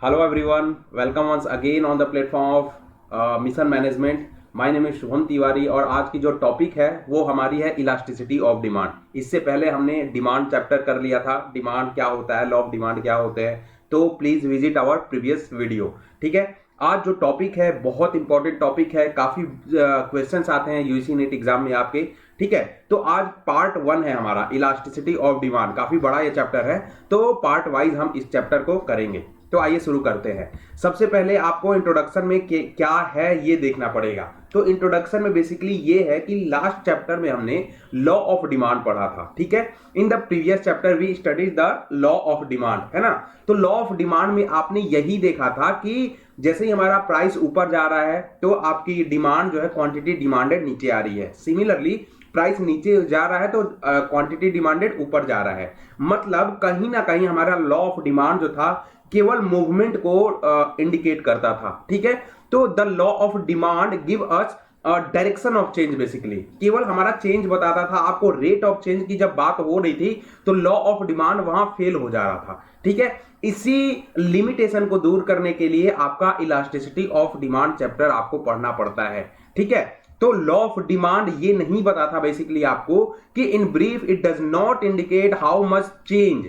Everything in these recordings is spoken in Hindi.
Hello everyone, welcome once again on the platform of Mission Management. My name is Shubham Tiwari और आज की जो टॉपिक है वो हमारी है इलास्टिसिटी ऑफ डिमांड। इससे पहले हमने डिमांड चैप्टर कर लिया था, डिमांड क्या होता है, लॉ ऑफ डिमांड क्या होते हैं, तो please visit our previous video. ठीक है, आज जो टॉपिक है बहुत इंपॉर्टेंट टॉपिक है, काफी क्वेश्चंस आते हैं यूजीसी नेट एग्जाम में आपके। ठीक है, तो आज पार्ट 1 है हमारा इलास्टिसिटी ऑफ डिमांड, काफी बड़ा ये चैप्टर है, तो पार्ट वाइज हम इस चैप्टर को करेंगे। तो आइए शुरू करते हैं। सबसे पहले आपको इंट्रोडक्शन में क्या है ये देखना पड़ेगा। तो इंट्रोडक्शन में बेसिकली ये है कि लास्ट चैप्टर में हमने लॉ ऑफ डिमांड पढ़ा था। ठीक है, in the previous chapter we studied the law of demand, है ना। तो लॉ ऑफ डिमांड में आपने यही देखा था कि जैसे ही हमारा प्राइस ऊपर जा रहा है तो आपकी डिमांड जो है, क्वांटिटी डिमांडेड नीचे आ रही है। सिमिलरली प्राइस नीचे जा रहा है तो क्वांटिटी डिमांडेड ऊपर जा रहा है। मतलब कहीं ना कहीं हमारा लॉ ऑफ डिमांड जो था केवल मूवमेंट को इंडिकेट करता था। ठीक है, तो the law of demand give us direction of change, basically केवल हमारा चेंज बताता था। आपको रेट ऑफ चेंज की जब बात हो रही थी तो लॉ ऑफ डिमांड वहां फेल हो जा रहा था। ठीक है, इसी लिमिटेशन को दूर करने के लिए आपका इलास्टिसिटी ऑफ डिमांड चैप्टर आपको पढ़ना पड़ता है। ठीक है, तो लॉ ऑफ डिमांड ये नहीं बताता बेसिकली आपको कि in brief it does not indicate how much change,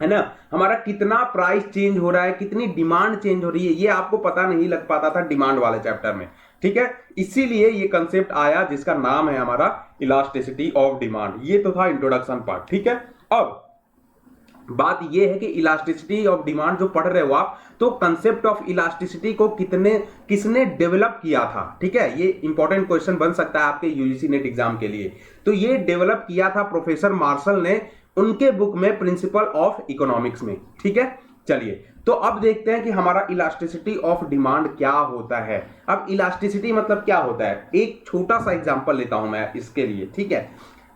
है ना, हमारा कितना प्राइस चेंज हो रहा है, कितनी डिमांड चेंज हो रही है, ये आपको पता नहीं लग पाता था डिमांड वाले चैप्टर में। ठीक है, इसीलिए ये कंसेप्ट आया जिसका नाम है हमारा इलास्टिसिटी ऑफ डिमांड। ये तो था इंट्रोडक्शन पार्ट। ठीक है, अब बात ये है कि इलास्टिसिटी ऑफ डिमांड जो पढ़ रहे हो आप, तो कंसेप्ट ऑफ इलास्टिसिटी को किसने डेवलप किया था। ठीक है, ये इंपॉर्टेंट क्वेश्चन बन सकता है आपके यूजीसी नेट एग्जाम के लिए। तो ये डेवलप किया था प्रोफेसर मार्शल ने उनके बुक में प्रिंसिपल ऑफ इकोनॉमिक्स में। ठीक है, चलिए तो अब देखते हैं कि हमारा इलास्टिसिटी ऑफ डिमांड क्या होता है। अब इलास्टिसिटी मतलब क्या होता है, एक छोटा सा एग्जांपल लेता हूं मैं इसके लिए। ठीक है,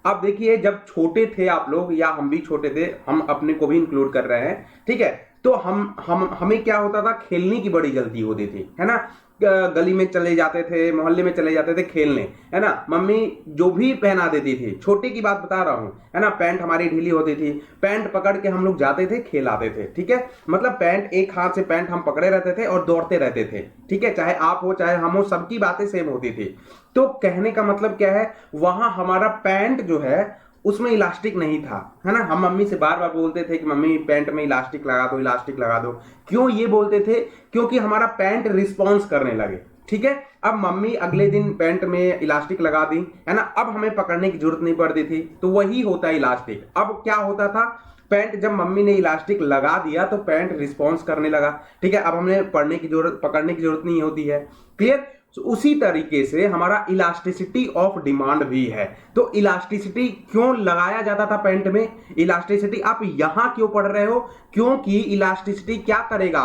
अब देखिए जब छोटे थे आप लोग, या हम भी छोटे थे, हम अपने को भी इंक्लूड कर रहे हैं। ठीक है, तो हमें क्या होता था, खेलने की बड़ी जल्दी होती थी, है ना। गली में चले जाते थे, मोहल्ले में चले जाते थे खेलने, है ना। मम्मी जो भी पहना देती थी, छोटे की बात बता रहा हूं, है ना, पैंट हमारी ढीली होती थी, पैंट पकड़ के हम लोग जाते थे, खेलाते थे। ठीक है, मतलब पैंट, एक हाथ से पैंट हम पकड़े रहते थे और दौड़ते रहते थे। ठीक है, चाहे आप हो चाहे हम हो, सबकी बातें सेम होती थी। तो कहने का मतलब क्या है, वहां हमारा पैंट जो है उसमें इलास्टिक नहीं था, है ना। हम मम्मी से बार बार बोलते थे कि मम्मी पैंट में इलास्टिक लगा दो, इलास्टिक लगा दो। क्यों ये बोलते थे, क्योंकि हमारा पैंट रिस्पॉन्स करने लगे। ठीक है, अब मम्मी अगले दिन पैंट में इलास्टिक लगा दी, है ना, अब हमें पकड़ने की जरूरत नहीं पड़ती थी। तो वही होता है इलास्टिक। अब क्या होता था, पैंट जब मम्मी ने इलास्टिक लगा दिया तो पैंट रिस्पॉन्स करने लगा। ठीक है, अब हमें पकड़ने की जरूरत नहीं होती है। क्लियर। तो उसी तरीके से हमारा इलास्टिसिटी ऑफ डिमांड भी है। तो इलास्टिसिटी क्यों लगाया जाता था पैंट में, इलास्टिसिटी आप यहां क्यों पढ़ रहे हो, क्योंकि इलास्टिसिटी क्या करेगा,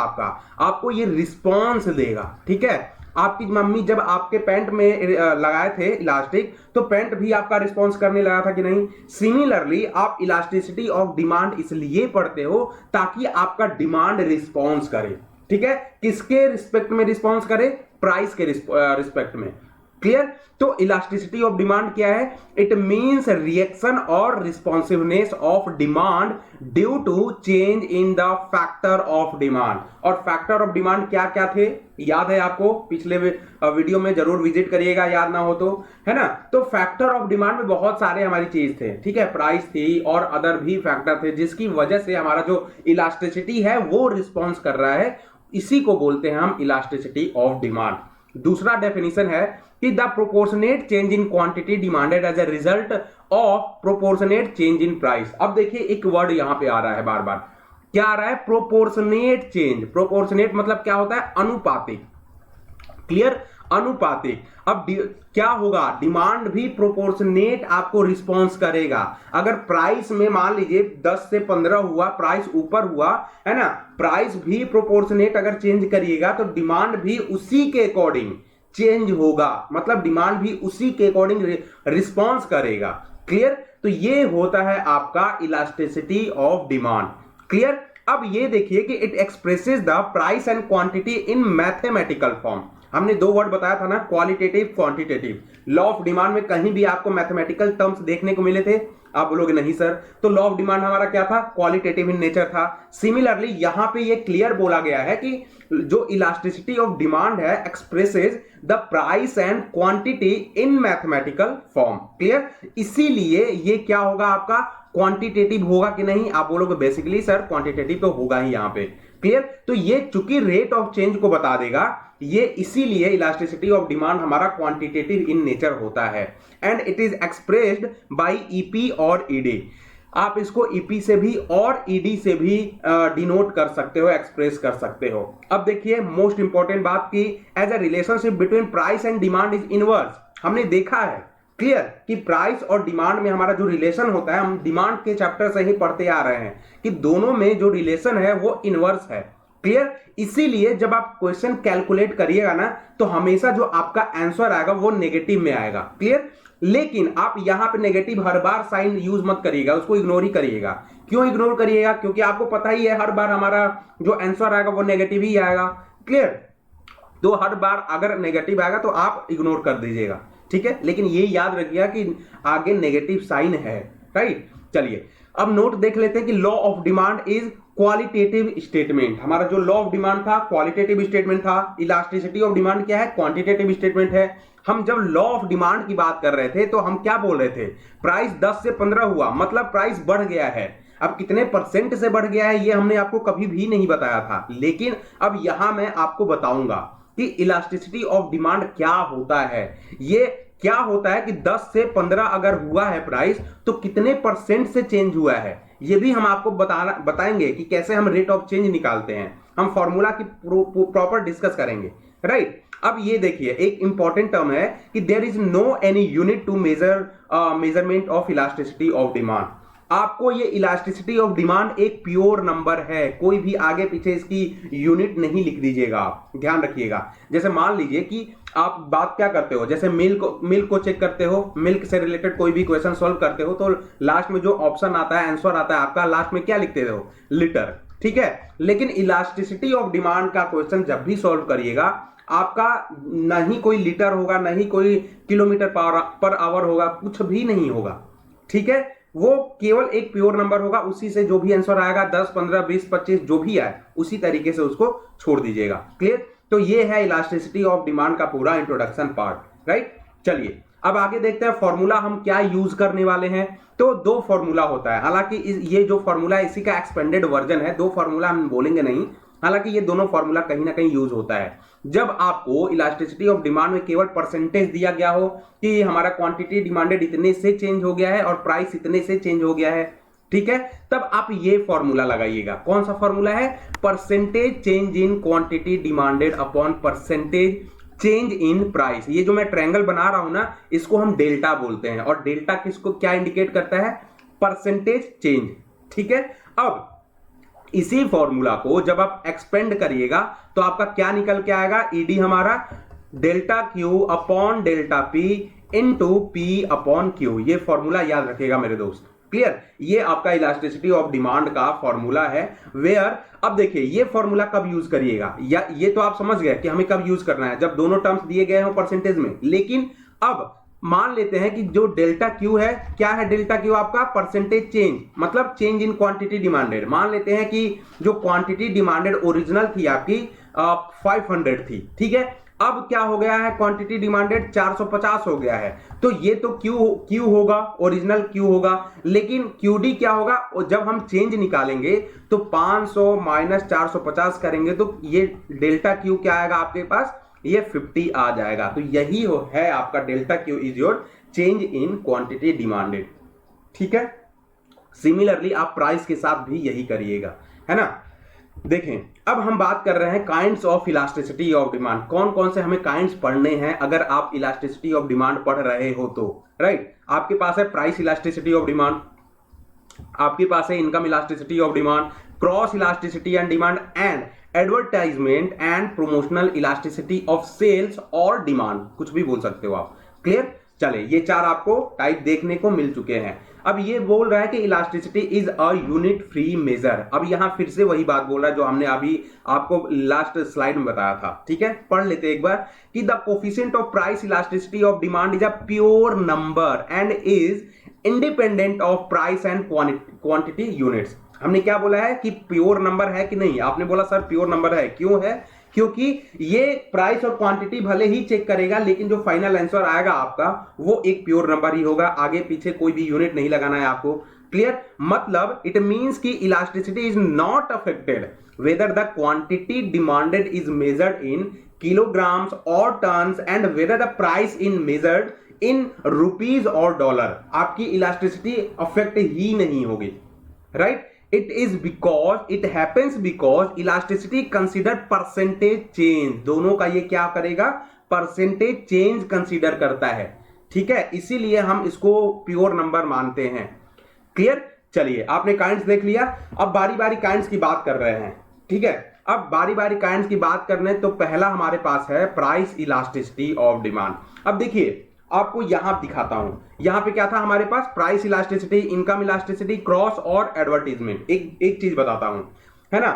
आपको ये रिस्पॉन्स देगा। ठीक है, आपकी मम्मी जब आपके पैंट में लगाए थे इलास्टिक, तो पैंट भी आपका रिस्पॉन्स करने लगा था कि नहीं। सिमिलरली आप इलास्टिसिटी ऑफ डिमांड इसलिए पढ़ते हो ताकि आपका डिमांड रिस्पॉन्स करे। ठीक है, किसके रिस्पेक्ट में रिस्पॉन्स करे, प्राइस के रिस्पेक्ट में। क्लियर। तो इलास्टिसिटी ऑफ डिमांड क्या है, इट मींस रिएक्शन और responsiveness of demand due to change in the factor of demand. और फैक्टर ऑफ डिमांड क्या क्या थे, याद है आपको, पिछले वीडियो में जरूर विजिट करिएगा, याद ना हो तो, है ना। तो फैक्टर ऑफ डिमांड में बहुत सारे हमारी चीज थे। ठीक है, प्राइस थी और अदर भी फैक्टर थे, जिसकी वजह से हमारा जो इलास्टिसिटी है वो रिस्पॉन्स कर रहा है। इसी को बोलते हैं हम इलास्टिसिटी ऑफ डिमांड। दूसरा डेफिनेशन है कि the proportionate change in quantity demanded as a result of proportionate change in price. अब देखिए एक वर्ड यहां पे आ रहा है बार बार, क्या आ रहा है, प्रोपोर्शनेट चेंज। प्रोपोर्शनेट मतलब क्या होता है, अनुपातिक। क्लियर, अनुपातिक। अब क्या होगा, डिमांड भी प्रोपोर्शनेट आपको रिस्पॉन्स करेगा। अगर प्राइस में मान लीजिए 10 से 15 हुआ, प्राइस ऊपर हुआ, है ना, प्राइस भी प्रोपोर्शनेट अगर चेंज करिएगा तो डिमांड भी उसी के अकॉर्डिंग चेंज होगा। मतलब डिमांड भी उसी के अकॉर्डिंग रिस्पॉन्स करेगा। क्लियर। तो ये होता है आपका इलास्टिसिटी ऑफ डिमांड। क्लियर। अब ये देखिए कि it expresses the price and quantity in mathematical form. हमने दो वर्ड बताया था ना, qualitative, quantitative. Law of demand में कहीं भी आपको मैथमेटिकल टर्म्स देखने को मिले थे, आप बोलोगे नहीं सर, तो लॉ ऑफ डिमांड हमारा क्या था, क्वालिटेटिव इन नेचर था। सिमिलरली यहां पे ये क्लियर बोला गया है कि जो इलास्टिसिटी ऑफ डिमांड है expresses the price and quantity in mathematical form. Clear, इसीलिए ये क्या होगा आपका, क्वांटिटेटिव होगा कि नहीं, आप बोलोगे बेसिकली सर क्वांटिटेटिव तो होगा ही यहां पे। क्लियर, तो ये चूंकि रेट ऑफ चेंज को बता देगा, ये इसीलिए इलास्टिसिटी ऑफ डिमांड हमारा क्वांटिटेटिव इन नेचर होता है and it is expressed by EP और ईडी। आप इसको ईपी से भी और ईडी से भी डिनोट कर सकते हो, एक्सप्रेस कर सकते हो। अब देखिए मोस्ट इंपॉर्टेंट बात की, as a relationship between price and demand is inverse. हमने देखा है क्लियर कि प्राइस और डिमांड में हमारा जो रिलेशन होता है, हम डिमांड के चैप्टर से ही पढ़ते आ रहे हैं कि दोनों में जो रिलेशन है वो इनवर्स है। क्लियर, इसीलिए जब आप क्वेश्चन कैलकुलेट करिएगा ना, तो हमेशा जो आपका आंसर आएगा वो नेगेटिव में आएगा। क्लियर, लेकिन आप यहां पे नेगेटिव हर बार साइन यूज मत करिएगा, उसको इग्नोर ही करिएगा। क्यों इग्नोर करिएगा, क्योंकि आपको पता ही है हर बार हमारा जो आंसर आएगा वो नेगेटिव ही आएगा। क्लियर, तो हर बार अगर नेगेटिव आएगा तो आप इग्नोर कर दीजिएगा, ठीक है, लेकिन ये याद रखिएगा कि आगे नेगेटिव साइन है। राइट, चलिए अब नोट देख लेते हैं कि law of demand is qualitative statement. हमारा जो लॉ ऑफ डिमांड था क्वालिटेटिव स्टेटमेंट था, इलास्टिसिटी ऑफ डिमांड क्या है, क्वांटिटेटिव स्टेटमेंट है। हम जब लॉ ऑफ डिमांड की बात कर रहे थे तो हम क्या बोल रहे थे, प्राइस 10 से 15 हुआ मतलब प्राइस बढ़ गया है। अब कितने परसेंट से बढ़ गया है ये हमने आपको कभी भी नहीं बताया था, लेकिन अब यहां मैं आपको बताऊंगा कि इलास्टिसिटी ऑफ डिमांड क्या होता है। ये क्या होता है कि 10 से 15 अगर हुआ है प्राइस तो कितने परसेंट से चेंज हुआ है, ये भी हम आपको बताएंगे कि कैसे हम रेट ऑफ चेंज निकालते हैं। हम फॉर्मूला की प्रॉपर डिस्कस करेंगे। राइट, अब ये देखिए एक इंपॉर्टेंट टर्म है कि there is no any unit to measurement of elasticity of demand. आपको ये इलास्टिसिटी ऑफ डिमांड एक प्योर नंबर है, कोई भी आगे पीछे इसकी यूनिट नहीं लिख दीजिएगा, आप ध्यान रखिएगा। जैसे मान लीजिए कि आप बात क्या करते हो, जैसे मिल्क को चेक करते हो, मिल्क से रिलेटेड कोई भी क्वेश्चन सॉल्व करते हो तो लास्ट में जो ऑप्शन आता है, आंसर आता है आपका, लास्ट में क्या लिखते हो, लीटर, ठीक है। लेकिन इलास्टिसिटी ऑफ डिमांड का क्वेश्चन जब भी सॉल्व करिएगा, आपका नहीं कोई लीटर होगा, नहीं कोई किलोमीटर पर आवर होगा, कुछ भी नहीं होगा, ठीक है। वो केवल एक प्योर नंबर होगा, उसी से जो भी आंसर आएगा 10, 15, 20, 25 जो भी आए उसी तरीके से उसको छोड़ दीजिएगा। क्लियर, तो ये है इलास्टिसिटी ऑफ डिमांड का पूरा इंट्रोडक्शन पार्ट। राइट, चलिए अब आगे देखते हैं फॉर्मूला हम क्या यूज करने वाले हैं। तो दो फॉर्मूला होता है, हालांकि ये जो फॉर्मूला है इसी का एक्सपेंडेड वर्जन है, दो फॉर्मूला हम बोलेंगे नहीं, हालांकि ये दोनों फॉर्मूला कहीं ना कहीं यूज होता है। जब आपको इलास्टिसिटी ऑफ डिमांड में केवल परसेंटेज दिया गया हो कि हमारा क्वांटिटी डिमांडेड इतने से चेंज हो गया है और प्राइस इतने से चेंज हो गया है, ठीक है, तब आप ये फॉर्मूला लगाइएगा। कौन सा फॉर्मूला है, percentage change in quantity demanded upon percentage change in price. ये जो मैं ट्रायंगल बना रहा हूं ना, इसको हम डेल्टा बोलते हैं, और डेल्टा किसको क्या इंडिकेट करता है, परसेंटेज चेंज, ठीक है। अब इसी फॉर्मूला को जब आप एक्सपेंड करिएगा तो आपका क्या निकल के आएगा, ईडी हमारा delta Q upon delta P into P upon Q. ये फॉर्मूला याद रखिएगा मेरे दोस्त। क्लियर, ये आपका इलास्टिसिटी ऑफ डिमांड का फॉर्मूला है। वेयर, अब देखिए ये फॉर्मूला कब यूज करिएगा, या ये तो आप समझ गए कि हमें कब यूज करना है, जब दोनों टर्म्स दिए गए हो परसेंटेज में। लेकिन अब मान लेते हैं कि जो डेल्टा क्यू है, क्या है डेल्टा क्यू आपका, परसेंटेज चेंज, मतलब चेंज इन क्वांटिटी डिमांडेड। मान लेते हैं कि जो क्वांटिटी डिमांडेड ओरिजिनल थी आपकी 500 थी, ठीक है, अब क्या हो गया है, क्वांटिटी डिमांडेड 450 हो गया है। तो ये तो क्यू होगा, ओरिजिनल क्यू होगा, लेकिन क्यूडी क्या होगा, और जब हम चेंज निकालेंगे तो 500 माइनस 450 करेंगे तो ये डेल्टा क्यू क्या आएगा आपके पास, ये 50 आ जाएगा। तो यही है आपका delta Q is your change in quantity demanded, ठीक है। सिमिलरली आप प्राइस के साथ भी यही करिएगा, है ना। देखें, अब हम बात कर रहे हैं kinds of elasticity of demand. कौन कौन से हमें काइंड्स पढ़ने हैं अगर आप इलास्टिसिटी ऑफ डिमांड पढ़ रहे हो तो। राइट, आपके पास है प्राइस इलास्टिसिटी ऑफ डिमांड, आपके पास है income elasticity of demand, cross elasticity and demand, and advertisement and promotional elasticity of sales और डिमांड, कुछ भी बोल सकते हो आप। क्लियर, चले ये चार आपको टाइप देखने को मिल चुके हैं। अब ये बोल रहा है कि elasticity is a unit free measure. अब यहां फिर से वही बात बोल रहा है जो हमने अभी आपको लास्ट स्लाइड में बताया था। ठीक है, पढ़ लेते हैं एक बार कि the coefficient of price elasticity of demand is a pure number and is independent of price and quantity units. हमने क्या बोला है कि प्योर नंबर है कि नहीं? आपने बोला सर प्योर नंबर है, क्यों है? क्योंकि ये प्राइस और क्वांटिटी भले ही चेक करेगा लेकिन जो फाइनल आंसर आएगा आपका वो एक प्योर नंबर ही होगा, आगे पीछे कोई भी यूनिट नहीं लगाना है आपको। क्लियर? मतलब इट मींस कि elasticity is not affected whether the quantity demanded is measured in kilograms or tons and whether the price in measured in rupees or dollar। आपकी इलास्टिसिटी अफेक्ट ही नहीं होगी, right? It is because it happens because elasticity consider percentage change। दोनों का ये क्या करेगा? परसेंटेज चेंज कंसीडर करता है। ठीक है, इसीलिए हम इसको प्योर नंबर मानते हैं। क्लियर? चलिए, आपने काइंड्स देख लिया, अब बारी बारी काइंड्स की बात कर रहे हैं। ठीक है, अब बारी बारी काइंड्स की बात करने तो पहला हमारे पास है प्राइस इलास्टिसिटी ऑफ डिमांड। अब देखिए आपको यहां दिखाता हूं, यहां पे क्या था हमारे पास? Price elasticity, income elasticity, cross और एडवर्टीजमेंट। एक चीज बताता हूं, है ना,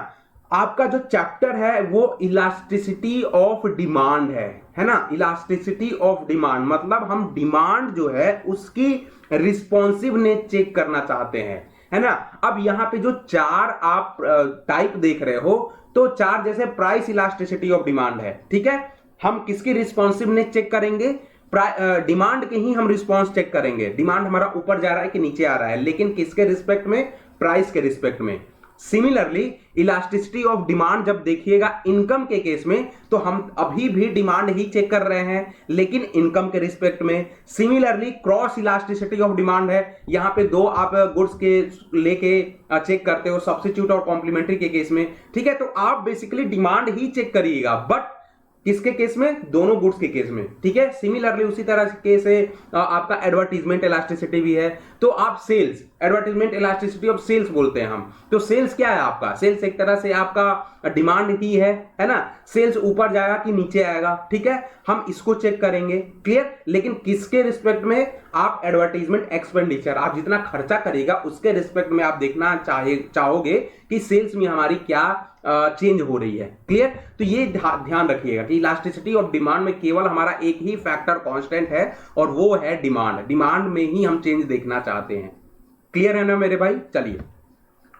आपका जो चैप्टर है वो इलास्टिसिटी ऑफ डिमांड है ना। इलास्टिसिटी ऑफ डिमांड मतलब हम डिमांड जो है उसकी रिस्पॉन्सिवनेस चेक करना चाहते हैं, है ना। अब यहां पे जो चार आप टाइप देख रहे हो तो चार जैसे प्राइस इलास्टिसिटी ऑफ डिमांड है। ठीक है, हम किसकी रिस्पॉन्सिवनेस चेक करेंगे? डिमांड के ही हम रिस्पॉन्स चेक करेंगे। डिमांड हमारा ऊपर जा रहा है कि नीचे आ रहा है, लेकिन किसके रिस्पेक्ट में? प्राइस के रिस्पेक्ट में। सिमिलरली इलास्टिसिटी ऑफ डिमांड जब देखिएगा इनकम के केस में तो हम अभी भी डिमांड ही चेक कर रहे हैं लेकिन इनकम के रिस्पेक्ट में। Similarly cross elasticity of demand है, यहां पे दो आप गुड्स के लेके चेक करते हो, सब्स्टिट्यूट और कॉम्प्लीमेंट्री के केस में। ठीक है, तो आप बेसिकली डिमांड ही चेक करिएगा, बट किसके केस में? दोनों गुड्स के केस में। ठीक है, सिमिलरली उसी तरह के से आपका एडवर्टीजमेंट इलास्टिसिटी भी है। तो आप sales, advertisement elasticity of sales बोलते हैं हम। तो सेल्स क्या है आपका? सेल्स एक तरह से आपका डिमांड ही है ना। सेल्स ऊपर जाएगा कि नीचे आएगा, ठीक है, हम इसको चेक करेंगे। क्लियर? लेकिन किसके रिस्पेक्ट में? आप एडवर्टीजमेंट एक्सपेंडिचर, आप जितना खर्चा करेगा उसके रिस्पेक्ट में आप देखना चाहोगे कि सेल्स में हमारी क्या चेंज हो रही है। क्लियर? तो ये ध्यान रखिएगा कि इलास्टिसिटी ऑफ डिमांड में केवल हमारा एक ही फैक्टर कांस्टेंट है और वो है डिमांड। डिमांड में ही हम चेंज देखना चाहते हैं। क्लियर है ना मेरे भाई? चलिए,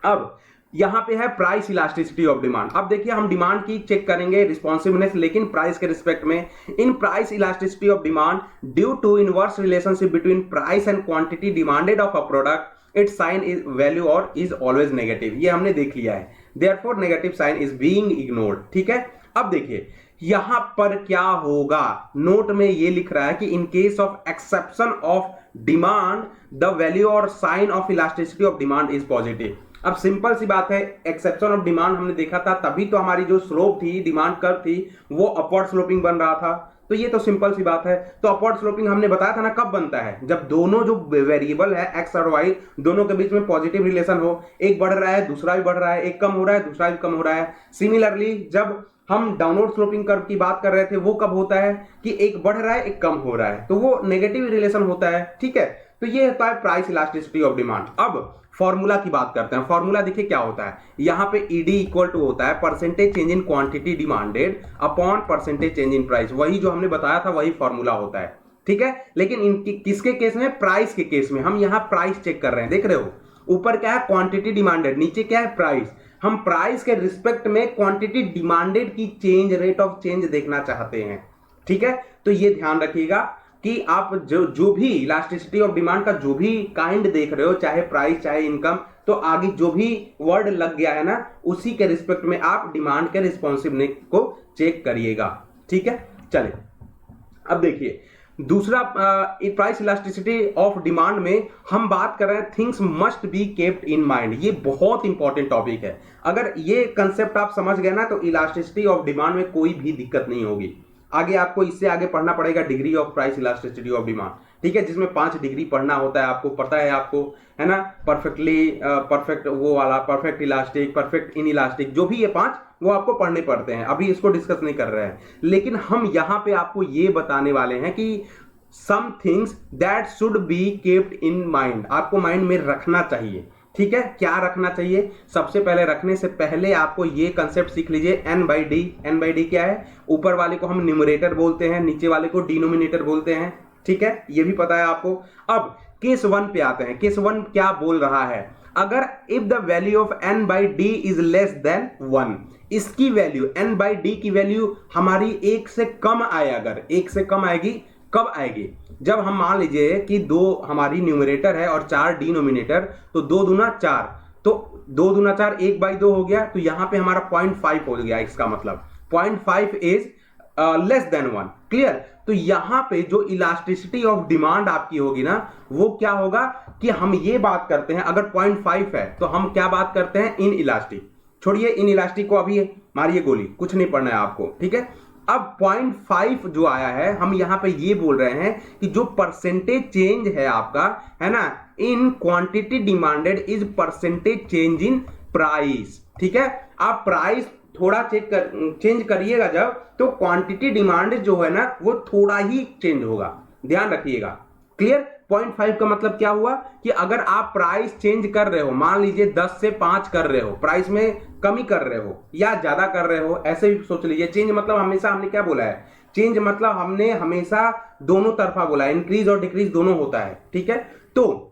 अब यहां पे है प्राइस इलास्टिसिटी ऑफ डिमांड। अब देखिए हम डिमांड की चेक करेंगे रिस्पॉन्सिवनेस, लेकिन प्राइस के रिस्पेक्ट में। In price elasticity of demand due to inverse relationship between price and quantity demanded of a product its sign is value और इज ऑलवेज नेगेटिव। ये हमने देख लिया है, therefore negative sign is being ignored. ठीक है, अब देखिए यहां पर क्या होगा, नोट में ये लिख रहा है कि in case of exception of demand the value और sign of elasticity of demand is positive. अब सिंपल सी बात है, एक्सेप्शन ऑफ डिमांड हमने देखा था, तभी तो हमारी जो स्लोप थी, डिमांड कर्व थी, वो अपवर्ड स्लोपिंग बन रहा था। तो ये तो सिंपल सी बात है। तो अपवर्ड स्लोपिंग हमने बताया था ना कब बनता है? जब दोनों जो वेरिएबल है एक्स और वाई दोनों के बीच में पॉजिटिव रिलेशन हो, एक बढ़ रहा है दूसरा भी बढ़ रहा है, एक कम हो रहा है दूसरा भी कम हो रहा है। सिमिलरली जब हम डाउनवर्ड स्लोपिंग कर्व की बात कर रहे थे वो कब होता है कि एक बढ़ रहा है एक कम हो रहा है, तो वो नेगेटिव रिलेशन होता है। ठीक है, तो ये होता है प्राइस इलास्टिसिटी ऑफ डिमांड। अब फॉर्मूला की बात करते हैं। फॉर्मूला देखिए क्या होता है, यहां पे ईडी इक्वल टू होता है percentage change in quantity demanded upon percentage change in price. वही जो हमने बताया था वही फॉर्मूला होता है। ठीक है, लेकिन इनकी किसके केस में? प्राइस के केस में। हम यहां प्राइस चेक कर रहे हैं, देख रहे हो ऊपर क्या है? क्वांटिटी डिमांडेड, नीचे क्या है? प्राइस। हम प्राइस के रिस्पेक्ट में क्वांटिटी डिमांडेड की चेंज, रेट ऑफ चेंज देखना चाहते हैं। ठीक है, तो ये ध्यान रखिएगा कि आप जो भी इलास्टिसिटी ऑफ डिमांड का जो भी काइंड देख रहे हो, चाहे प्राइस चाहे इनकम, तो आगे जो भी वर्ड लग गया है ना उसी के रिस्पेक्ट में आप डिमांड के रिस्पॉन्सिवनेस को चेक करिएगा। ठीक है, चले अब देखिए दूसरा प्राइस इलास्टिसिटी ऑफ डिमांड में हम बात कर रहे हैं things must be kept in mind. ये बहुत इंपॉर्टेंट टॉपिक है। अगर ये कंसेप्ट आप समझ गए ना तो इलास्टिसिटी ऑफ डिमांड में कोई भी दिक्कत नहीं होगी। आगे आपको इससे आगे पढ़ना पड़ेगा degree of price elasticity of demand. ठीक है, जिसमें 5 डिग्री पढ़ना होता है, आपको पता है, आपको है ना, परफेक्टली परफेक्ट वो वाला, perfect elastic, perfect in elastic, जो भी ये 5 वो आपको पढ़ने पड़ते हैं। अभी इसको डिस्कस नहीं कर रहे हैं, लेकिन हम यहाँ पे आपको ये बताने वाले हैं कि some things that should be kept in mind, आपको माइंड में रखना चाहिए। ठीक है, क्या रखना चाहिए? सबसे पहले रखने से पहले आपको ये कंसेप्ट सीख लीजिए, n by D. n by D क्या है? ऊपर वाले को हम न्यूमरेटर बोलते हैं, नीचे वाले को डिनोमिनेटर बोलते हैं। ठीक है, ये भी पता है आपको। अब केस 1 पे आते हैं। केस 1 क्या बोल रहा है? अगर if the value of n by D is less than 1, इसकी वैल्यू n बाई डी की वैल्यू हमारी 1 से कम आए, अगर 1 से कम आएगी, कब आएगी? जब हम मान लीजिए कि 2 हमारी न्यूमरेटर है और 4 डिनोमिनेटर, तो 2 दूना 4, तो 2 दूना 4 1 बाई 2 हो गया, तो यहां पे हमारा 0.5 हो गया। इसका मतलब 0.5 इज लेस देन 1। क्लियर? तो यहां पे जो इलास्टिसिटी ऑफ डिमांड आपकी होगी ना, वो क्या होगा कि हम ये बात करते हैं, अगर 0.5 है तो हम क्या बात करते हैं? In elastic. छोड़िए इन इलास्टिक को, अभी मारिए गोली, कुछ नहीं पढ़ना है आपको। ठीक है, अब 0.5 जो आया है, हम यहां पे ये बोल रहे हैं कि जो परसेंटेज चेंज है आपका, है ना, इन quantity demanded is percentage change in price. ठीक है, आप प्राइस थोड़ा चेंज करिएगा जब, तो क्वांटिटी डिमांड जो है ना वो थोड़ा ही चेंज होगा, ध्यान रखिएगा। क्लियर? 0.5 का मतलब क्या हुआ कि अगर आप प्राइस चेंज कर रहे हो, मान लीजिए 10 से 5 कर रहे हो, प्राइस में कमी कर रहे हो या ज्यादा कर रहे हो, ऐसे भी सोच लीजिए। चेंज मतलब हमेशा हमने क्या बोला है? चेंज मतलब हमने हमेशा दोनों तरफा बोला है, इंक्रीज और डिक्रीज दोनों होता है। ठीक है, तो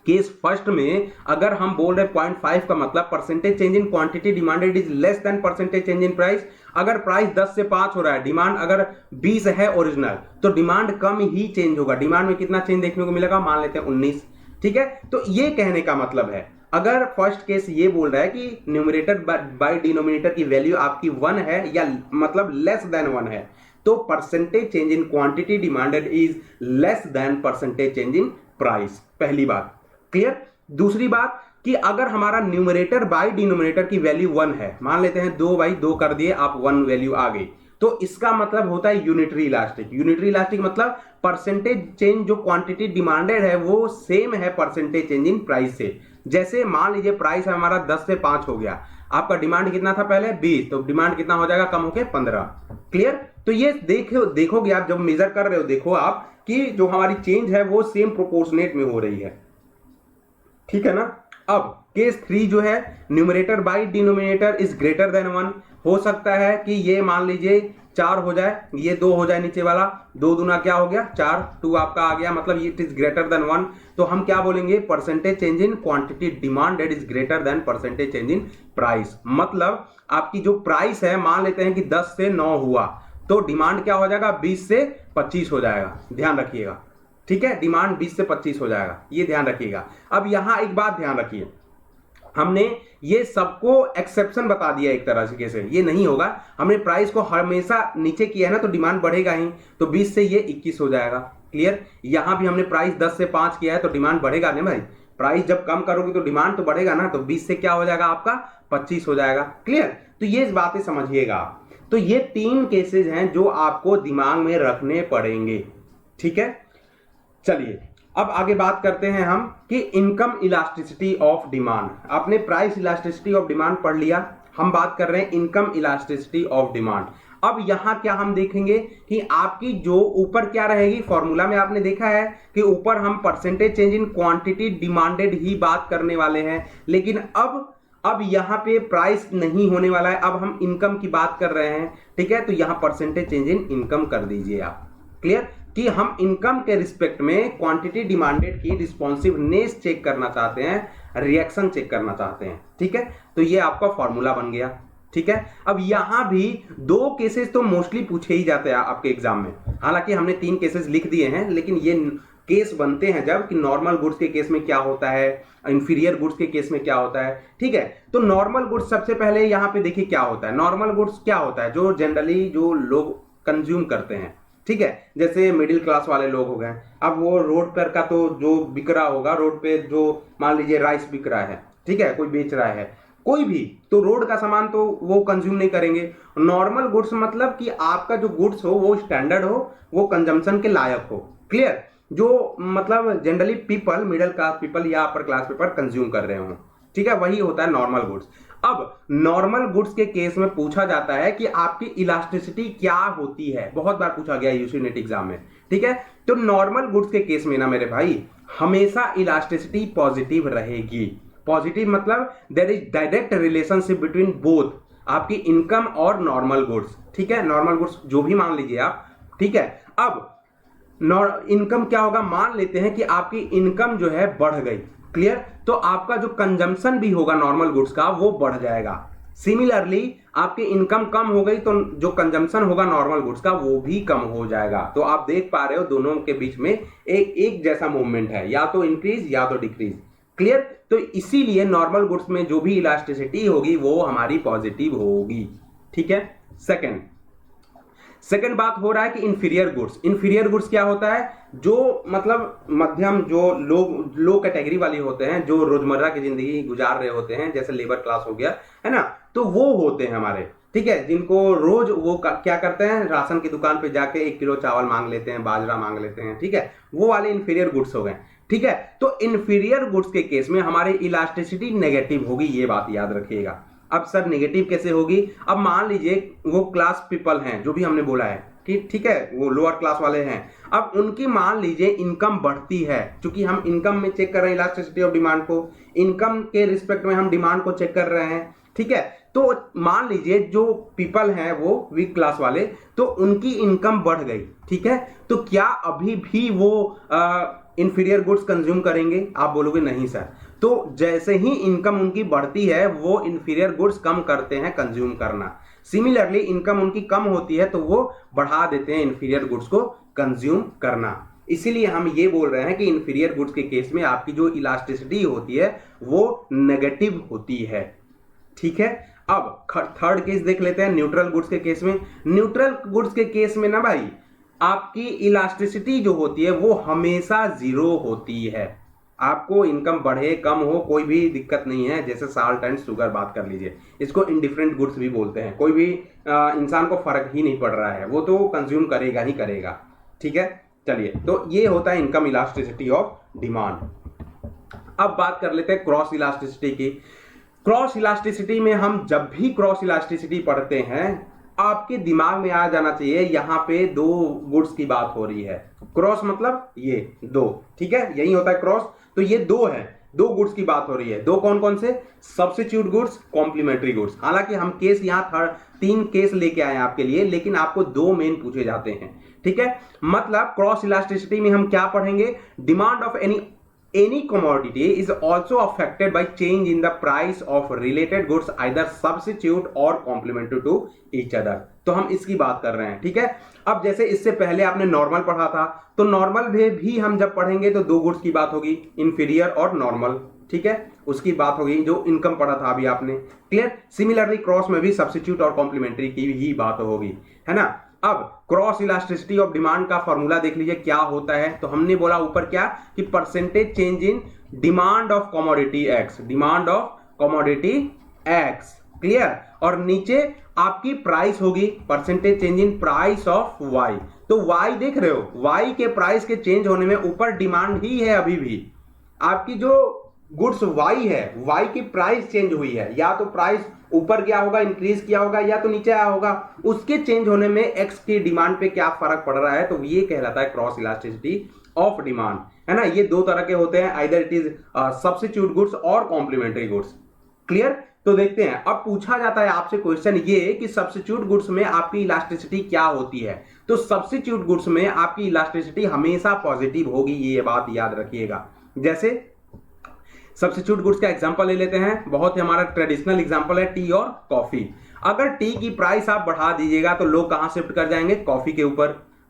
केस फर्स्ट में अगर हम बोल रहे 0.5 का मतलब percentage change in quantity demanded is less than percentage change in price. अगर प्राइस 10 से 5 हो रहा है, डिमांड अगर 20 है ओरिजिनल, तो डिमांड कम ही चेंज होगा। डिमांड में कितना चेंज देखने को मिलेगा? मान लेते हैं 19। ठीक है, तो ये कहने का मतलब है, अगर फर्स्ट केस ये बोल रहा है कि न्यूमरेटर बाय डिनोमिनेटर की वैल्यू आपकी 1 है या मतलब लेस देन 1 है, तो percentage change in quantity demanded is less than percentage change in price. पहली बात क्लियर। दूसरी बात कि अगर हमारा न्यूमरेटर बाय डिनोमिनेटर की वैल्यू 1 है, मान लेते हैं 2 बाई 2 कर दिए आप, 1 वैल्यू आ गई, तो इसका मतलब होता है यूनिटरी इलास्टिक। यूनिटरी इलास्टिक मतलब परसेंटेज चेंज जो क्वांटिटी डिमांडेड है वो सेम है परसेंटेज चेंज इन प्राइस से। जैसे मान लीजिए प्राइस हमारा 10 से 5 हो गया, आपका डिमांड कितना था पहले? 20, तो डिमांड कितना हो जाएगा? कम होके 15। क्लियर? तो ये देखोगे आप जब मेजर कर रहे हो, देखो आप कि जो हमारी चेंज है वो सेम प्रोपोर्शनेट में हो रही है। ठीक है ना। अब केस 3 जो है, numerator by denominator is greater than 1। हो सकता है कि ये मान लीजिए 4 हो जाए, ये 2 हो जाए, नीचे वाला 2 दूना क्या हो गया? 4, 2 आपका आ गया, मतलब इट इज ग्रेटर देन 1। तो हम क्या बोलेंगे? Percentage change in quantity demanded is greater than percentage change in price. मतलब आपकी जो प्राइस है, मान लेते हैं कि 10 से 9 हुआ, तो डिमांड क्या हो जाएगा? 20 से 25 हो जाएगा। ध्यान रखिएगा। ठीक है, डिमांड 20 से 25 हो जाएगा, ये ध्यान रखिएगा। अब यहां एक बात ध्यान रखिए, हमने ये सबको एक्सेप्शन बता दिया एक तरह से, ये नहीं होगा। हमने प्राइस को हमेशा नीचे किया है ना, तो डिमांड बढ़ेगा ही, तो 20 से ये 21 हो जाएगा। क्लियर? यहां भी हमने प्राइस 10 से 5 किया है, तो डिमांड बढ़ेगा नहीं भाई? प्राइस जब कम करोगे तो डिमांड तो बढ़ेगा ना, तो 20 से क्या हो जाएगा आपका? 25 हो जाएगा। क्लियर? तो ये बातें समझिएगा आप। तो ये 3 केसेस हैं जो आपको दिमाग में रखने पड़ेंगे। ठीक है, चलिए अब आगे बात करते हैं हम कि इनकम इलास्टिसिटी ऑफ डिमांड। आपने प्राइस इलास्टिसिटी ऑफ डिमांड पढ़ लिया, हम बात कर रहे हैं इनकम इलास्टिसिटी ऑफ डिमांड। अब यहां क्या हम देखेंगे कि आपकी जो ऊपर क्या रहेगी, फॉर्मूला में आपने देखा है कि ऊपर हम percentage change in quantity demanded ही बात करने वाले हैं, लेकिन अब यहां पे प्राइस नहीं होने वाला है, अब हम इनकम की बात कर रहे हैं। ठीक है, तो यहां परसेंटेज चेंज इन इनकम कर दीजिए आप। क्लियर? कि हम इनकम के रिस्पेक्ट में क्वांटिटी डिमांडेड की रिस्पॉन्सिवनेस चेक करना चाहते हैं, रिएक्शन चेक करना चाहते हैं। ठीक है, तो ये आपका फॉर्मूला बन गया। ठीक है, अब यहां भी 2 केसेस तो मोस्टली पूछे ही जाते हैं आपके एग्जाम में, हालांकि हमने 3 केसेस लिख दिए हैं, लेकिन ये केस बनते हैं जब कि नॉर्मल गुड्स के केस में क्या होता है, इंफीरियर गुड्स के केस में क्या होता है। ठीक है, तो नॉर्मल गुड्स सबसे पहले यहां पे देखिए क्या होता है। नॉर्मल गुड्स क्या होता है? जो जनरली जो लोग कंज्यूम करते हैं। ठीक है, जैसे मिडिल क्लास वाले लोग हो गए, अब वो रोड पर का तो जो बिक रहा होगा, रोड पे जो मान लीजिए राइस बिक रहा है, ठीक है, कोई बेच रहा है, कोई भी, तो रोड का सामान तो वो कंज्यूम नहीं करेंगे। नॉर्मल गुड्स मतलब कि आपका जो गुड्स हो वो स्टैंडर्ड हो, वो कंजम्पशन के लायक हो। क्लियर? जो मतलब generally people, middle class people या अपर क्लास पीपल कंज्यूम कर रहे हो। ठीक है, वही होता है नॉर्मल गुड्स। अब नॉर्मल गुड्स के केस में पूछा जाता है कि आपकी इलास्टिसिटी क्या होती है, बहुत बार पूछा गया यूसी नेट एग्जाम में। ठीक है। तो नॉर्मल गुड्स के केस में ना मेरे भाई हमेशा इलास्टिसिटी पॉजिटिव रहेगी। पॉजिटिव मतलब there is direct relationship between both आपकी इनकम और नॉर्मल गुड्स, ठीक है। नॉर्मल गुड्स जो भी मान लीजिए आप, ठीक है। अब इनकम क्या होगा, मान लेते हैं कि आपकी इनकम जो है बढ़ गई, क्लियर, तो आपका जो कंजम्पशन भी होगा नॉर्मल गुड्स का वो बढ़ जाएगा। सिमिलरली आपकी इनकम कम हो गई तो जो कंजम्पशन होगा नॉर्मल गुड्स का वो भी कम हो जाएगा। तो आप देख पा रहे हो दोनों के बीच में एक जैसा मूवमेंट है, या तो इंक्रीज या तो डिक्रीज, क्लियर। तो इसीलिए नॉर्मल गुड्स में जो भी इलास्टिसिटी होगी वो हमारी पॉजिटिव होगी, ठीक है। सेकंड बात हो रहा है कि इंफीरियर गुड्स क्या होता है, जो मतलब मध्यम, जो लो कैटेगरी वाले होते हैं, जो रोजमर्रा की जिंदगी गुजार रहे होते हैं, जैसे लेबर क्लास हो गया, है ना, तो वो होते हैं हमारे, ठीक है, जिनको रोज वो क्या करते हैं, राशन की दुकान पे जाके 1 किलो चावल मांग लेते हैं, बाजरा मांग लेते हैं, ठीक है, वो वाले इंफीरियर गुड्स हो गए, ठीक है। तो इंफीरियर गुड्स के केस में हमारी इलास्टिसिटी नेगेटिव होगी, ये बात याद रखिएगा। अब सर नेगेटिव कैसे होगी, अब मान लीजिए वो क्लास पीपल हैं जो भी हमने बोला है कि ठीक है वो लोअर क्लास वाले हैं, अब उनकी मान लीजिए इनकम बढ़ती है, क्योंकि हम इनकम में चेक कर रहे हैं इलास्टिसिटी ऑफ डिमांड को, इनकम के रिस्पेक्ट में हम डिमांड को चेक कर रहे हैं, ठीक है। तो मान लीजिए जो पीपल हैं वो वीक क्लास वाले, तो उनकी इनकम बढ़ गई, ठीक है, तो क्या अभी भी वो इंफीरियर गुड्स कंज्यूम करेंगे, आप बोलोगे नहीं सर। तो जैसे ही इनकम उनकी बढ़ती है वो इंफीरियर गुड्स कम करते हैं कंज्यूम करना। सिमिलरली इनकम उनकी कम होती है तो वो बढ़ा देते हैं इंफीरियर गुड्स को कंज्यूम करना। इसीलिए हम ये बोल रहे हैं कि इंफीरियर गुड्स के केस में आपकी जो इलास्टिसिटी होती है वो नेगेटिव होती है, ठीक है। अब थर्ड केस देख लेते हैं न्यूट्रल गुड्स के केस में। न्यूट्रल गुड्स के केस में ना भाई आपकी इलास्टिसिटी जो होती है वो हमेशा जीरो होती है। आपको इनकम बढ़े कम हो कोई भी दिक्कत नहीं है, जैसे साल्ट एंड शुगर बात कर लीजिए, इसको इंडिफरेंट गुड्स भी बोलते हैं, कोई भी इंसान को फर्क ही नहीं पड़ रहा है, वो तो कंज्यूम करेगा ही करेगा, ठीक है। चलिए, तो ये होता है इनकम इलास्टिसिटी ऑफ डिमांड। अब बात कर लेते हैं क्रॉस इलास्टिसिटी की। क्रॉस इलास्टिसिटी में हम जब भी क्रॉस इलास्टिसिटी पढ़ते हैं आपके दिमाग में आ जाना चाहिए यहाँ पे दो गुड्स की बात हो रही है। क्रॉस मतलब ये दो, ठीक है, यही होता है क्रॉस। तो ये दो है, दो गुड्स की बात हो रही है। दो कौन कौन से, सब्स्टिट्यूट गुड्स, कॉम्प्लीमेंट्री गुड्स। हालांकि हम केस यहाँ 3 केस लेके आए आपके लिए, लेकिन आपको 2 मेन पूछे जाते हैं, ठीक है। मतलब क्रॉस इलास्टिसिटी में हम क्या पढ़ेंगे, demand of any commodity is also affected by change in the price of related goods either substitute or complementary to each other। तो हम इसकी बात कर रहे हैं, ठीक है। अब जैसे इससे पहले आपने नॉर्मल पढ़ा था, तो नॉर्मल में भी हम जब पढ़ेंगे तो 2 गुड्स की बात होगी, इंफीरियर और नॉर्मल, ठीक है, उसकी बात होगी जो इनकम पढ़ा था अभी आपने, क्लियर। सिमिलरली क्रॉस में भी सब्स्टिट्यूट और कॉम्प्लीमेंट्री की ही बात होगी, है ना। अब क्रॉस इलास्टिसिटी ऑफ डिमांड का फॉर्मूला देख लीजिए क्या होता है। तो हमने बोला ऊपर क्या कि percentage change in demand of commodity X, demand of commodity X, clear. और नीचे आपकी प्राइस होगी percentage change in price of Y. तो वाई देख रहे हो, वाई के प्राइस के चेंज होने में ऊपर डिमांड ही है, अभी भी आपकी जो गुड्स वाई है, वाई की प्राइस चेंज हुई है, या तो प्राइस ऊपर गया होगा, इंक्रीज किया होगा, या तो नीचे आया होगा, उसके चेंज होने में एक्स की डिमांड पे क्या फर्क पड़ रहा है, तो ये कहलाता है क्रॉस इलास्टिसिटी ऑफ डिमांड, है ना। ये 2 तरह के होते हैं, either it is substitute goods और कॉम्प्लीमेंट्री गुड्स, क्लियर। तो देखते हैं, अब पूछा जाता है आपसे क्वेश्चन ये कि सब्स्टिट्यूट गुड्स में आपकी इलास्टिसिटी क्या होती है। तो सब्स्टिट्यूट गुड्स में आपकी इलास्टिसिटी हमेशा पॉजिटिव होगी, ये बात याद रखिएगा। जैसे सब्स्टिट्यूट गुड्स का एग्जांपल ले लेते हैं, बहुत ही हमारा ट्रेडिशनल एग्जांपल है टी और कॉफी। अगर टी की प्राइस आप बढ़ा दीजिएगा तो लोग कहां शिफ्ट कर जाएंगे, कॉफी के ऊपर,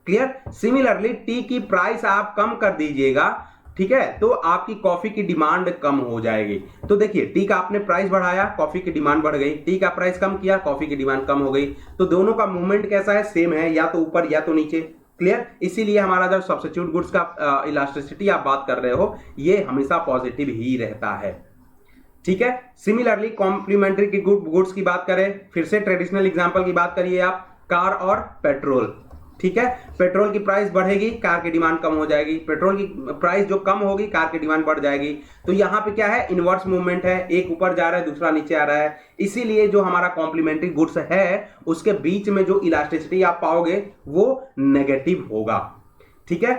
क्लियर। सिमिलरली टी की प्राइस आप कम कर दीजिएगा, ठीक है, तो आपकी कॉफी की डिमांड कम हो जाएगी। तो देखिए, टी का आपने प्राइस बढ़ाया, कॉफी की डिमांड बढ़ गई, टी का प्राइस कम किया, कॉफी की डिमांड कम हो गई। तो दोनों का मूवमेंट कैसा है, सेम है, या तो ऊपर या तो नीचे, क्लियर। इसीलिए हमारा जब सब्स्टिट्यूट गुड्स का इलास्टिसिटी आप बात कर रहे हो ये हमेशा पॉजिटिव ही रहता है, ठीक है। सिमिलरली कॉम्प्लीमेंट्री की गुड्स की बात करें, फिर से ट्रेडिशनल एग्जांपल की बात करिए आप, कार और पेट्रोल, ठीक है। पेट्रोल की प्राइस बढ़ेगी, कार की डिमांड कम हो जाएगी, पेट्रोल की प्राइस जो कम होगी कार की डिमांड बढ़ जाएगी। तो यहां पे क्या है, इनवर्स मूवमेंट है, एक ऊपर जा रहा है दूसरा नीचे आ रहा है। इसीलिए जो हमारा कॉम्प्लीमेंट्री गुड्स है उसके बीच में जो इलास्टिसिटी आप पाओगे वो नेगेटिव होगा। ठीक है।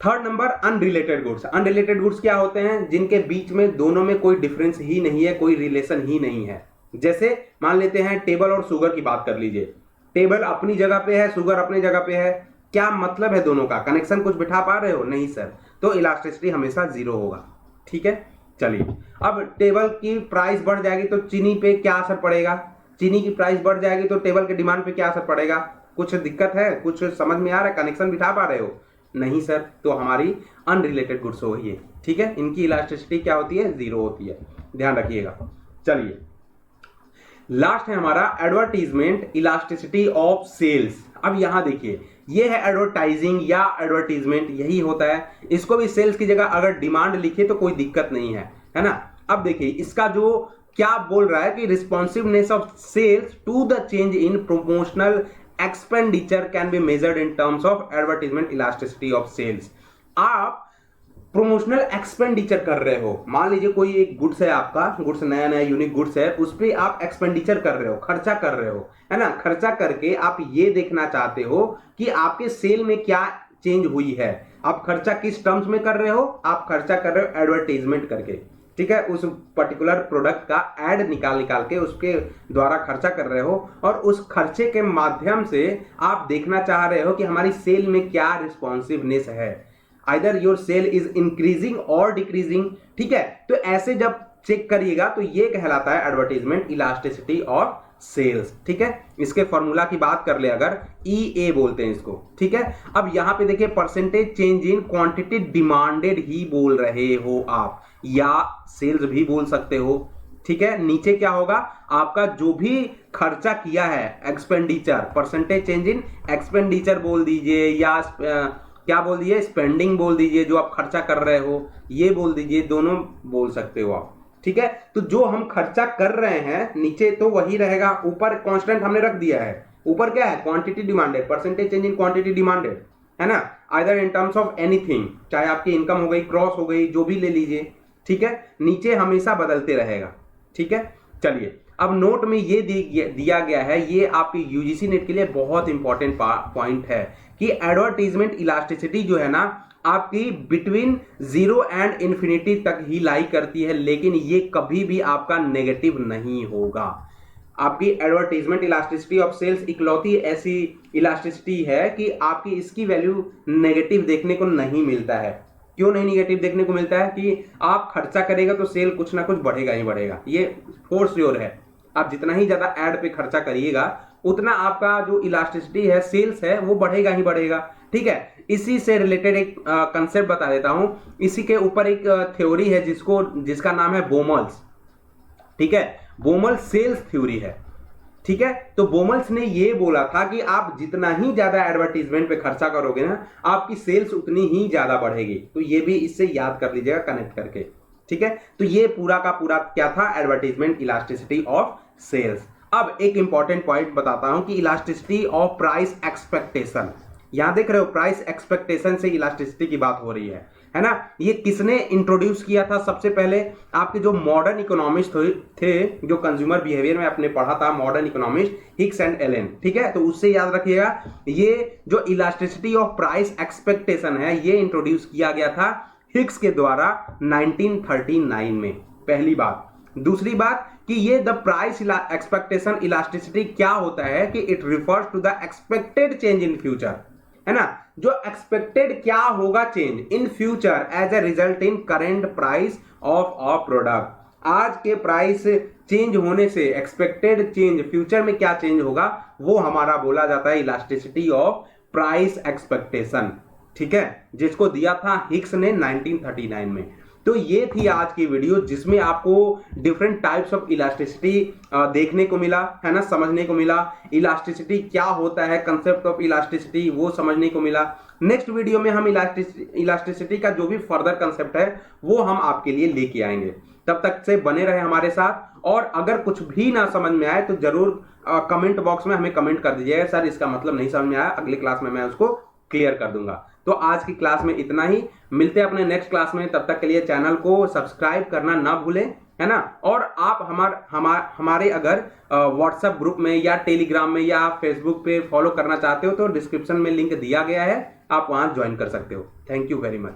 Third number unrelated goods. Unrelated goods क्या होते हैं? जिनके बीच में दोनों में कोई डिफरेंस ही नहीं है, कोई रिलेशन ही नहीं है। जैसे मान लेते हैं टेबल और शुगर की बात कर लीजिए। टेबल अपनी जगह पे है, शुगर अपनी जगह पे है, क्या मतलब है दोनों का? कनेक्शन कुछ बिठा पा रहे हो? नहीं सर। तो इलास्टिसिटी हमेशा जीरो होगा। ठीक है, चलिए। अब टेबल की प्राइस बढ़ जाएगी तो चीनी पे क्या असर पड़ेगा? चीनी की प्राइस बढ़ जाएगी तो टेबल के डिमांड पे क्या असर पड़ेगा? कुछ दिक्कत है? कुछ समझ में आ रहा है? कनेक्शन बिठा पा रहे हो? नहीं सर। तो हमारी अनरिलेटेड गुड्स हो गई है। ठीक है, इनकी इलास्टिसिटी क्या होती है? जीरो होती है, ध्यान रखिएगा। चलिए, लास्ट है हमारा एडवर्टीजमेंट इलास्टिसिटी ऑफ सेल्स। अब यहां देखिए, ये है एडवर्टाइजिंग या एडवर्टीजमेंट, यही होता है। इसको भी सेल्स की जगह अगर डिमांड लिखे तो कोई दिक्कत नहीं है ना। अब देखिए इसका जो क्या बोल रहा है कि responsiveness of sales to the change in promotional expenditure can be measured in terms of advertisement elasticity of sales. आप प्रोमोशनल एक्सपेंडिचर कर रहे हो, मान लीजिए कोई एक गुड्स है आपका, गुड्स नया नया यूनिक गुड्स है, उस पर आप एक्सपेंडिचर कर रहे हो, खर्चा कर रहे हो, है ना। खर्चा करके आप ये देखना चाहते हो कि आपके सेल में क्या चेंज हुई है। आप खर्चा किस टर्म्स में कर रहे हो? आप खर्चा कर रहे हो एडवर्टाइजमेंट करके। ठीक है, उस पर्टिकुलर प्रोडक्ट का एड निकाल के उसके द्वारा खर्चा कर रहे हो, और उस खर्चे के माध्यम से आप देखना चाह रहे हो कि हमारी सेल में क्या रिस्पॉन्सिवनेस है, either your sale is increasing और डिक्रीजिंग। ठीक है, तो ऐसे जब चेक करिएगा तो ये कहलाता है एडवर्टाइजमेंट इलास्टिसिटी ऑफ सेल्स। ठीक है, इसके फॉर्मूला की बात कर ले अगर, EA बोलते हैं इसको। ठीक है, अब यहां पे देखिए percentage change in quantity demanded ही बोल रहे हो आप, या सेल्स भी बोल सकते हो। ठीक है, नीचे क्या होगा? आपका जो भी खर्चा किया है एक्सपेंडिचर, परसेंटेज चेंज इन एक्सपेंडिचर बोल दीजिए, या क्या बोल दीजिए, स्पेंडिंग बोल दीजिए, जो आप खर्चा कर रहे हो ये बोल दीजिए, दोनों बोल सकते हो आप। ठीक है, तो जो हम खर्चा कर रहे हैं नीचे तो वही रहेगा, ऊपर कांस्टेंट हमने रख दिया है। ऊपर क्या है? Quantity demanded, percentage change in quantity demanded, है ना। Either in terms of anything, चाहे आपकी इनकम हो गई, क्रॉस हो गई, जो भी ले लीजिए। ठीक है, नीचे हमेशा बदलते रहेगा। ठीक है, चलिए। अब नोट में ये दिया गया है, ये आपकी यूजीसी नेट के लिए बहुत इंपॉर्टेंट पॉइंट है कि एडवर्टाइजमेंट इलास्टिसिटी जो है ना आपकी बिटवीन 0 एंड इन्फिनिटी तक ही लाई करती है, लेकिन ये कभी भी आपका नेगेटिव नहीं होगा। आपकी एडवर्टाइजमेंट इलास्टिसिटी ऑफ सेल्स इकलौती ऐसी इलास्टिसिटी है कि आपकी इसकी वैल्यू नेगेटिव देखने को नहीं मिलता है। क्यों नहीं नेगेटिव देखने को मिलता है? कि आप खर्चा करेगा तो सेल कुछ ना कुछ बढ़ेगा ही बढ़ेगा, ये फोर श्योर है। आप जितना ही ज्यादा एड पे खर्चा करिएगा उतना आपका जो इलास्टिसिटी है, सेल्स है, वो बढ़ेगा ही बढ़ेगा। ठीक है, इसी से रिलेटेड एक कंसेप्ट बता देता हूं। इसी के ऊपर एक थ्योरी है जिसका नाम है बोमल्स। ठीक है, बोमल्स सेल्स थ्योरी है। ठीक है, तो बोमल्स ने ये बोला था कि आप जितना ही ज्यादा एडवर्टाइजमेंट पे खर्चा करोगे ना, आपकी सेल्स उतनी ही ज्यादा बढ़ेगी। तो ये भी इससे याद कर लीजिएगा कनेक्ट करके। ठीक है, तो ये पूरा का पूरा क्या था? Advertisement elasticity of sales. अब एक इंपॉर्टेंट पॉइंट बताता हूं कि इलास्टिसिटी ऑफ प्राइस एक्सपेक्टेशन। यहां देख रहे हो, प्राइस एक्सपेक्टेशन से इलास्टिसिटी की बात हो रही है ना। ये किसने इंट्रोड्यूस किया था? सबसे पहले आपके जो मॉडर्न इकोनॉमिस्ट थे, जो कंज्यूमर बिहेवियर में आपने पढ़ा था, modern economist Hicks and Allen. ठीक है, तो उससे याद रखिएगा, ये जो इलास्टिसिटी ऑफ प्राइस एक्सपेक्टेशन है, ये इंट्रोड्यूस किया गया था हिक्स के द्वारा 1939 में। पहली बात। दूसरी बात कि ये द प्राइस एक्सपेक्टेशन इलास्टिसिटी क्या होता है कि it refers to the expected change in future, है ना। जो एक्सपेक्टेड क्या होगा change in future as a result in current price of a product. आज के प्राइस चेंज होने से एक्सपेक्टेड चेंज फ्यूचर में क्या चेंज होगा, वो हमारा बोला जाता है इलास्टिसिटी ऑफ प्राइस एक्सपेक्टेशन। ठीक है, जिसको दिया था हिक्स ने 1939 में। तो ये थी आज की वीडियो, जिसमें आपको डिफरेंट टाइप्स ऑफ इलास्टिसिटी देखने को मिला, है ना, समझने को मिला। इलास्टिसिटी क्या होता है, कंसेप्ट ऑफ इलास्टिसिटी वो समझने को मिला। नेक्स्ट वीडियो में हम इलास्टिसिटी का जो भी फर्दर कंसेप्ट है वो हम आपके लिए लेके आएंगे। तब तक से बने रहे हमारे साथ, और अगर कुछ भी ना समझ में आए तो जरूर कमेंट बॉक्स में हमें कमेंट कर दीजिएगा, सर इसका मतलब नहीं समझ में आया, अगले क्लास में मैं उसको क्लियर कर दूंगा। तो आज की क्लास में इतना ही, मिलते हैं अपने नेक्स्ट क्लास में। तब तक के लिए चैनल को सब्सक्राइब करना ना भूलें, है ना। और आप हमारे अगर व्हाट्सएप ग्रुप में या टेलीग्राम में या फेसबुक पे फॉलो करना चाहते हो तो डिस्क्रिप्शन में लिंक दिया गया है, आप वहाँ ज्वाइन कर सकते हो। Thank you very much.